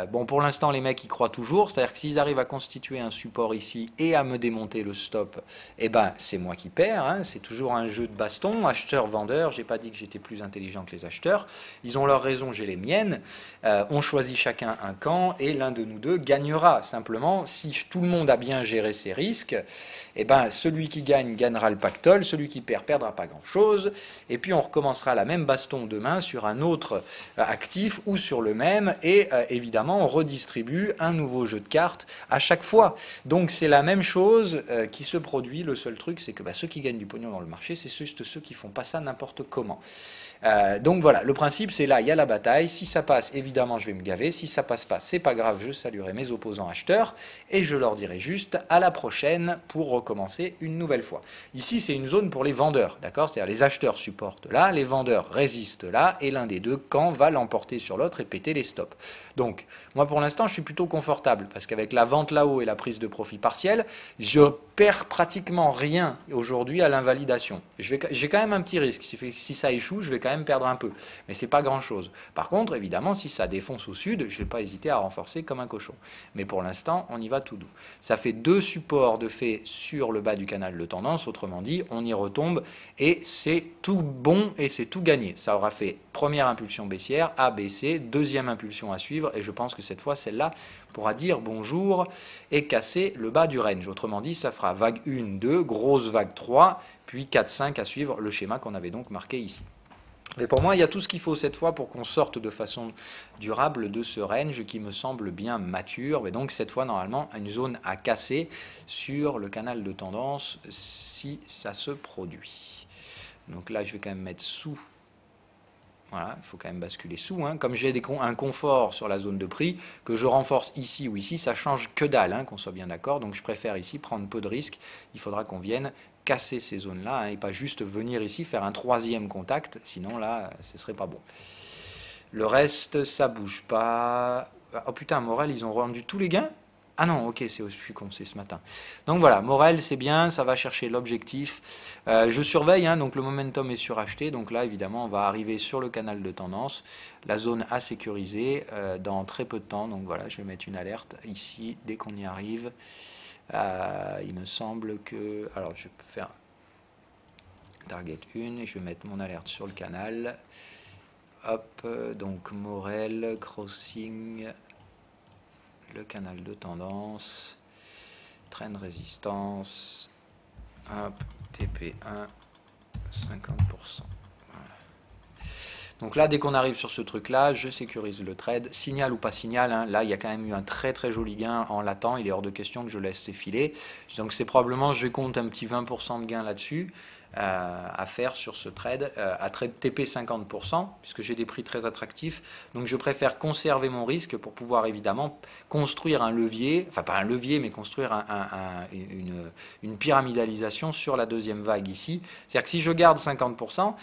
Speaker 1: Bon, pour l'instant, les mecs y croient toujours, c'est-à-dire que s'ils arrivent à constituer un support ici et à me démonter le stop, eh ben c'est moi qui perds, hein, c'est toujours un jeu de baston, acheteur-vendeur, j'ai pas dit que j'étais plus intelligent que les acheteurs, ils ont leurs raisons, j'ai les miennes, on choisit chacun un camp et l'un de nous deux gagnera. Simplement, si tout le monde a bien géré ses risques, eh ben, celui qui gagne gagnera le pactole, celui qui perd perdra pas grand-chose, et puis on recommencera la même baston demain sur un autre actif ou sur le même, et évidemment on redistribue un nouveau jeu de cartes à chaque fois. Donc c'est la même chose qui se produit, le seul truc c'est que ceux qui gagnent du pognon dans le marché, c'est juste ceux qui font pas ça n'importe comment. Donc voilà, le principe c'est là, il y a la bataille, si ça passe, évidemment je vais me gaver, si ça passe pas, c'est pas grave, je saluerai mes opposants acheteurs, et je leur dirai juste à la prochaine pour recommencer une nouvelle fois. Ici c'est une zone pour les vendeurs, d'accord, c'est-à-dire les acheteurs supportent là, les vendeurs résistent là, et l'un des deux camps va l'emporter sur l'autre et péter les stops. Donc, moi pour l'instant je suis plutôt confortable, parce qu'avec la vente là-haut et la prise de profit partiel, je perds pratiquement rien aujourd'hui à l'invalidation. J'ai quand même un petit risque, si ça échoue, je vais quand même perdre un peu, mais c'est pas grand chose. Par contre, évidemment, si ça défonce au sud, je vais pas hésiter à renforcer comme un cochon. Mais pour l'instant, on y va tout doux. Ça fait deux supports de fait sur le bas du canal de tendance, autrement dit, on y retombe et c'est tout bon et c'est tout gagné. Ça aura fait première impulsion baissière, A, B, C, deuxième impulsion à suivre, et je pense que cette fois, celle-là pourra dire bonjour et casser le bas du range. Autrement dit, ça fera vague 1, 2, grosse vague 3, puis 4, 5 à suivre le schéma qu'on avait donc marqué ici. Mais pour moi, il y a tout ce qu'il faut cette fois pour qu'on sorte de façon durable de ce range qui me semble bien mature. Mais donc cette fois, normalement, une zone à casser sur le canal de tendance si ça se produit. Donc là, je vais quand même mettre sous. Voilà, il faut quand même basculer sous. Hein. Comme j'ai un confort sur la zone de prix, que je renforce ici ou ici, ça change que dalle, hein, qu'on soit bien d'accord. Donc je préfère ici prendre peu de risques. Il faudra qu'on vienne casser ces zones-là, hein, et pas juste venir ici faire un troisième contact, sinon là, ce serait pas bon. Le reste, ça bouge pas. Oh putain, Morel, ils ont rendu tous les gains? Ah non, ok, je suis con, c'est ce matin. Donc voilà, Morel, c'est bien, ça va chercher l'objectif. Je surveille, hein, donc le momentum est suracheté. Donc là, évidemment, on va arriver sur le canal de tendance, la zone à sécuriser dans très peu de temps. Donc voilà, je vais mettre une alerte ici dès qu'on y arrive. Il me semble que... Alors, je peux faire target 1 et je vais mettre mon alerte sur le canal. Hop, donc Morel, crossing... le canal de tendance, trend résistance, hop, TP1, 50%. Voilà. Donc là, dès qu'on arrive sur ce truc-là, je sécurise le trade. Signal ou pas signal, hein, là, il y a quand même eu un très très joli gain en latent. Il est hors de question que je laisse s'effiler. Donc c'est probablement, je compte un petit 20% de gain là-dessus. À faire sur ce trade, à trade TP 50%, puisque j'ai des prix très attractifs. Donc je préfère conserver mon risque pour pouvoir évidemment construire un levier, enfin pas un levier, mais construire une pyramidalisation sur la deuxième vague ici. C'est-à-dire que si je garde 50%,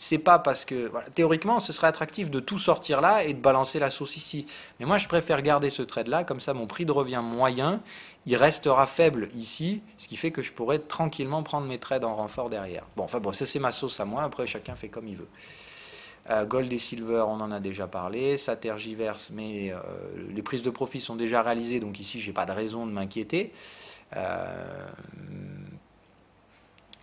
Speaker 1: c'est pas parce que, voilà, théoriquement, ce serait attractif de tout sortir là et de balancer la sauce ici. Mais moi, je préfère garder ce trade-là, comme ça, mon prix de revient moyen, il restera faible ici, ce qui fait que je pourrais tranquillement prendre mes trades en renfort derrière. Bon, enfin bon, ça c'est ma sauce à moi, après chacun fait comme il veut. Gold et Silver, on en a déjà parlé, ça tergiverse, mais les prises de profit sont déjà réalisées, donc ici, j'ai pas de raison de m'inquiéter.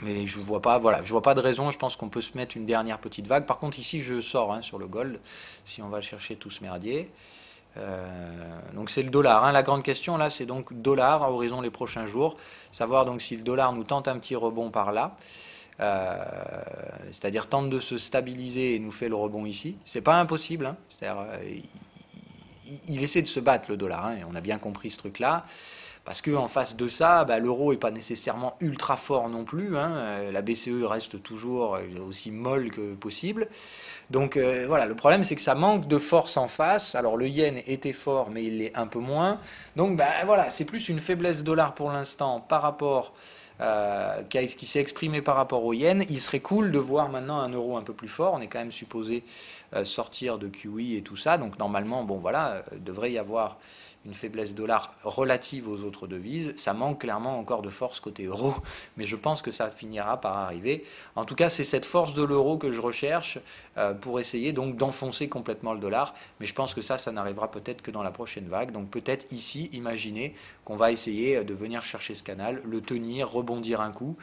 Speaker 1: Mais je vois pas, voilà, je vois pas de raison. Je pense qu'on peut se mettre une dernière petite vague. Par contre, ici, je sors hein, sur le gold, si on va le chercher tout ce merdier. Donc c'est le dollar. Hein. La grande question là, c'est donc dollar à horizon les prochains jours. Savoir donc si le dollar nous tente un petit rebond par là. C'est-à-dire tente de se stabiliser et nous fait le rebond ici. C'est pas impossible. Hein. C'est-à-dire, il essaie de se battre le dollar. Hein, et on a bien compris ce truc-là. Parce qu'en face de ça, bah, l'euro n'est pas nécessairement ultra fort non plus. Hein. La BCE reste toujours aussi molle que possible. Donc voilà, le problème c'est que ça manque de force en face. Alors le yen était fort, mais il l'est un peu moins. Donc bah, voilà, c'est plus une faiblesse dollar pour l'instant par rapport qui s'est exprimé par rapport au yen. Il serait cool de voir maintenant un euro un peu plus fort. On est quand même supposé sortir de QE et tout ça. Donc normalement, bon voilà, devrait y avoir une faiblesse dollar relative aux autres devises. Ça manque clairement encore de force côté euro, mais je pense que ça finira par arriver. En tout cas, c'est cette force de l'euro que je recherche pour essayer donc d'enfoncer complètement le dollar. Mais je pense que ça n'arrivera peut-être que dans la prochaine vague. Donc peut-être ici, imaginez qu'on va essayer de venir chercher ce canal, le tenir, rebondir un coup,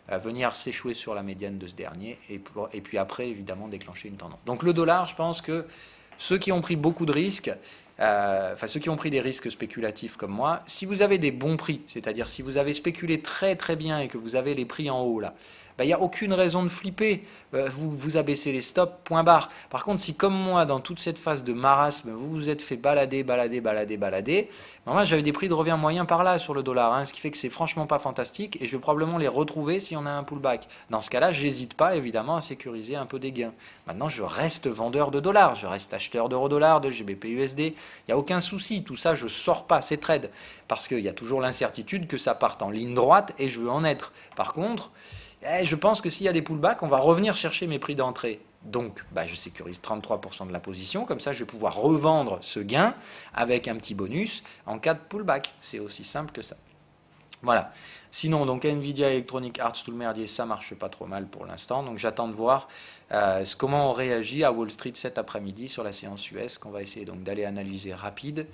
Speaker 1: venir s'échouer sur la médiane de ce dernier, et puis après, évidemment, déclencher une tendance. Donc le dollar, je pense que ceux qui ont pris beaucoup de risques, enfin ceux qui ont pris des risques spéculatifs comme moi, si vous avez des bons prix, c'est-à-dire si vous avez spéculé très très bien et que vous avez les prix en haut là, il n'y a aucune raison de flipper. Vous abaissez les stops, point barre. Par contre, si comme moi, dans toute cette phase de marasme, vous vous êtes fait balader, moi j'avais des prix de revient moyen par là sur le dollar, hein, ce qui fait que c'est franchement pas fantastique et je vais probablement les retrouver si on a un pullback. Dans ce cas-là, j'hésite pas évidemment à sécuriser un peu des gains. Maintenant, je reste vendeur de dollars, je reste acheteur d'euro-dollar, de GBP USD, il n'y a aucun souci, tout ça je sors pas, c'est trade, parce qu'il y a toujours l'incertitude que ça parte en ligne droite et je veux en être. Par contre, je pense que s'il y a des pullbacks, on va revenir chercher mes prix d'entrée. Donc, je sécurise 33% de la position. Comme ça, je vais pouvoir revendre ce gain avec un petit bonus en cas de pullback. C'est aussi simple que ça. Voilà. Sinon, donc Nvidia, Electronic Arts, tout le merdier, ça marche pas trop mal pour l'instant. Donc, j'attends de voir comment on réagit à Wall Street cet après-midi sur la séance US, qu'on va essayer donc d'aller analyser rapide.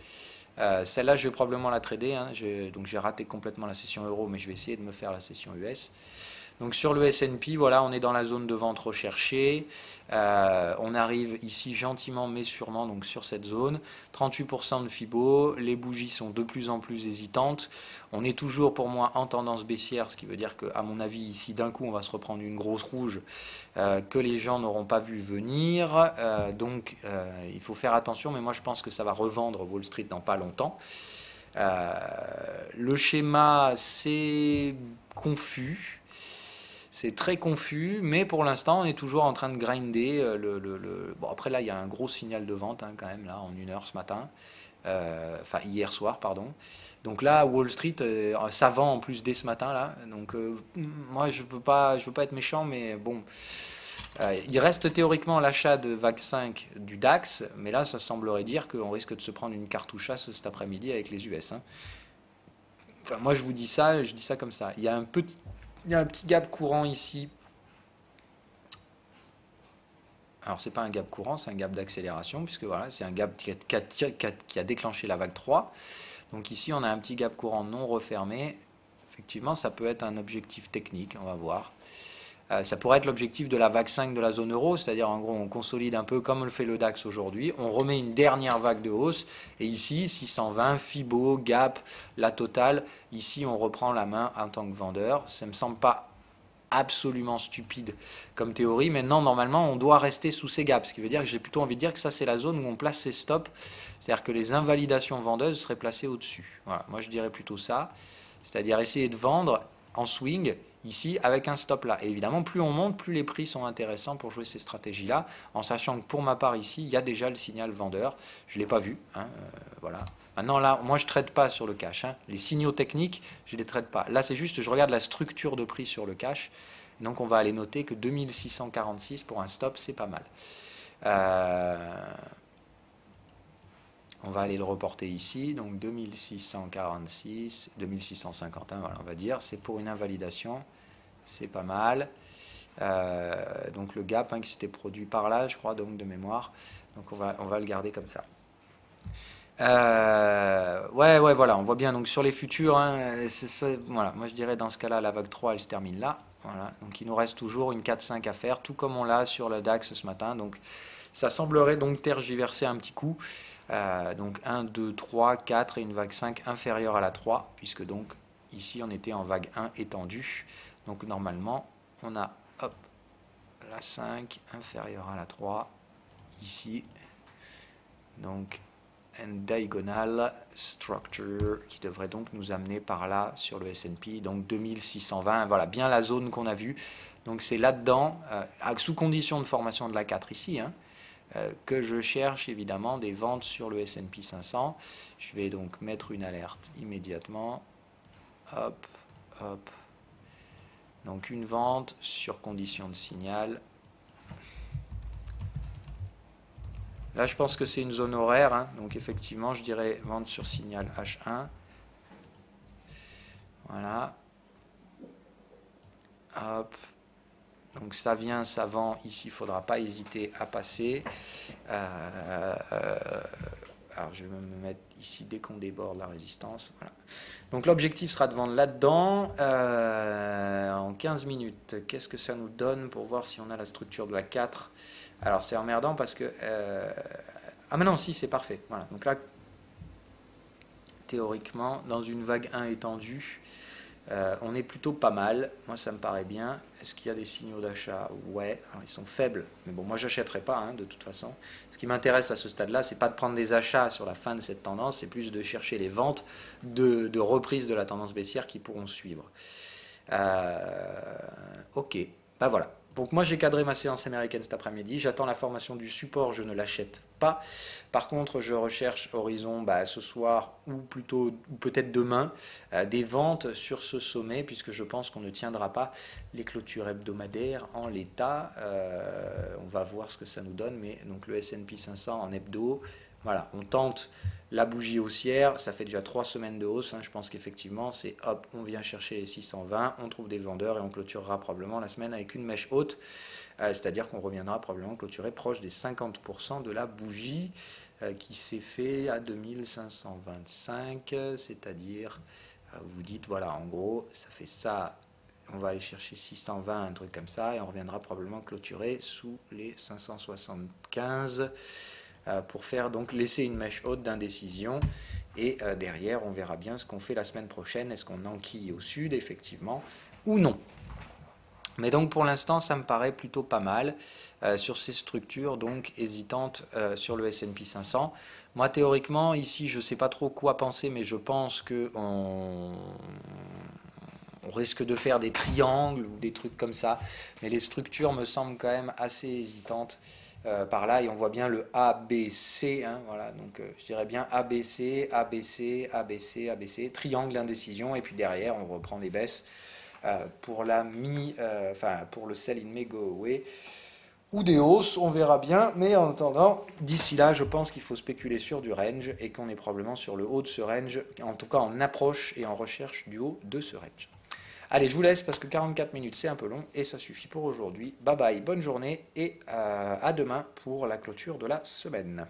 Speaker 1: Celle-là, je vais probablement la trader. Hein. Donc, j'ai raté complètement la session euro, mais je vais essayer de me faire la session US. Donc sur le S&P, voilà, on est dans la zone de vente recherchée. On arrive ici gentiment mais sûrement donc sur cette zone. 38% de Fibo, les bougies sont de plus en plus hésitantes. On est toujours pour moi en tendance baissière, ce qui veut dire qu'à mon avis ici d'un coup on va se reprendre une grosse rouge que les gens n'auront pas vu venir. Donc il faut faire attention, mais moi je pense que ça va revendre Wall Street dans pas longtemps. Le schéma c'est confus. C'est très confus, mais pour l'instant, on est toujours en train de grinder. Bon, après, là, il y a un gros signal de vente, hein, quand même, là, en 1 heure ce matin. Enfin, hier soir, pardon. Donc là, Wall Street, ça vend en plus dès ce matin, là. Donc, moi, je veux pas être méchant, mais bon, Il reste théoriquement l'achat de vague 5 du DAX, mais là, ça semblerait dire qu'on risque de se prendre une cartouchasse cet après-midi avec les US. Hein. Enfin, moi, je vous dis ça, je dis ça comme ça. Il y a un petit gap courant ici. Alors, c'est pas un gap courant, c'est un gap d'accélération, puisque voilà, c'est un gap qui a déclenché la vague 3. Donc ici, on a un petit gap courant non refermé. Effectivement, ça peut être un objectif technique, on va voir. Ça pourrait être l'objectif de la vague 5 de la zone euro, c'est-à-dire en gros on consolide un peu comme le fait le DAX aujourd'hui, on remet une dernière vague de hausse, et ici 620, Fibo, Gap, la totale, ici on reprend la main en tant que vendeur. Ça ne me semble pas absolument stupide comme théorie. Maintenant, normalement, on doit rester sous ces gaps, ce qui veut dire que j'ai plutôt envie de dire que ça c'est la zone où on place ses stops, c'est-à-dire que les invalidations vendeuses seraient placées au-dessus. Voilà, moi je dirais plutôt ça, c'est-à-dire essayer de vendre en swing, ici avec un stop là. Et évidemment, plus on monte, plus les prix sont intéressants pour jouer ces stratégies-là, en sachant que pour ma part ici, il y a déjà le signal vendeur. Je ne l'ai pas vu. Hein, voilà. Maintenant là, moi je ne trade pas sur le cash. Hein. Les signaux techniques, je ne les trade pas. Là c'est juste, je regarde la structure de prix sur le cash. Donc on va aller noter que 2646 pour un stop, c'est pas mal. On va aller le reporter ici, donc 2646, 2651, voilà, on va dire, c'est pour une invalidation, c'est pas mal. Donc le gap qui s'était produit par là, je crois, donc de mémoire, donc on va le garder comme ça. Ouais, voilà, on voit bien, donc sur les futurs, voilà, moi je dirais dans ce cas-là, la vague 3, elle se termine là, voilà, donc il nous reste toujours une 4-5 à faire, tout comme on l'a sur le DAX ce matin, donc ça semblerait donc tergiverser un petit coup. Donc 1, 2, 3, 4 et une vague 5 inférieure à la 3, puisque donc ici on était en vague 1 étendue. Donc normalement on a hop, la 5 inférieure à la 3 ici. Donc une diagonal structure qui devrait donc nous amener par là sur le S&P, donc 2620, voilà bien la zone qu'on a vue. Donc c'est là-dedans, sous condition de formation de la 4 ici, hein, que je cherche évidemment des ventes sur le S&P 500. Je vais donc mettre une alerte immédiatement. Hop, hop. Donc une vente sur condition de signal. Là, je pense que c'est une zone horaire. Hein, donc effectivement, je dirais vente sur signal H1. Voilà. Hop. Donc ça vient, ça vend, ici il ne faudra pas hésiter à passer. Alors je vais me mettre ici dès qu'on déborde la résistance. Voilà. Donc l'objectif sera de vendre là-dedans en 15 minutes. Qu'est-ce que ça nous donne pour voir si on a la structure de la 4? Alors c'est emmerdant parce que... Ah mais non, si, c'est parfait. Voilà. Donc là, théoriquement, dans une vague 1 étendue, on est plutôt pas mal, moi ça me paraît bien. Est-ce qu'il y a des signaux d'achat? Ouais, alors, ils sont faibles, mais bon, moi j'achèterai pas hein, de toute façon. Ce qui m'intéresse à ce stade-là, c'est pas de prendre des achats sur la fin de cette tendance, c'est plus de chercher les ventes de reprise de la tendance baissière qui pourront suivre. Ok, bah voilà. Donc moi j'ai cadré ma séance américaine cet après-midi, j'attends la formation du support, je ne l'achète pas. Par contre je recherche horizon ce soir ou plutôt ou peut-être demain des ventes sur ce sommet puisque je pense qu'on ne tiendra pas les clôtures hebdomadaires en l'état. On va voir ce que ça nous donne, mais donc le S&P 500 en hebdo, voilà, on tente la bougie haussière, ça fait déjà 3 semaines de hausse, hein, je pense qu'effectivement c'est hop, on vient chercher les 620, on trouve des vendeurs et on clôturera probablement la semaine avec une mèche haute, c'est-à-dire qu'on reviendra probablement clôturer proche des 50% de la bougie qui s'est fait à 2525, c'est-à-dire vous dites voilà en gros ça fait ça, on va aller chercher 620, un truc comme ça, et on reviendra probablement clôturer sous les 575 pour faire donc laisser une mèche haute d'indécision et derrière on verra bien ce qu'on fait la semaine prochaine, est-ce qu'on enquille au sud effectivement ou non. Mais donc pour l'instant ça me paraît plutôt pas mal sur ces structures donc hésitantes sur le S&P 500. Moi théoriquement ici je ne sais pas trop quoi penser, mais je pense que on risque de faire des triangles ou des trucs comme ça, mais les structures me semblent quand même assez hésitantes par là, et on voit bien le ABC, hein, voilà, donc je dirais bien ABC, ABC, ABC, ABC, triangle d'indécision, et puis derrière on reprend les baisses pour la pour le sell in may go away. ou des hausses, on verra bien, mais en attendant, d'ici là, je pense qu'il faut spéculer sur du range et qu'on est probablement sur le haut de ce range, en tout cas en approche et en recherche du haut de ce range. Allez, je vous laisse parce que 44 minutes c'est un peu long et ça suffit pour aujourd'hui. Bye bye, bonne journée et à demain pour la clôture de la semaine.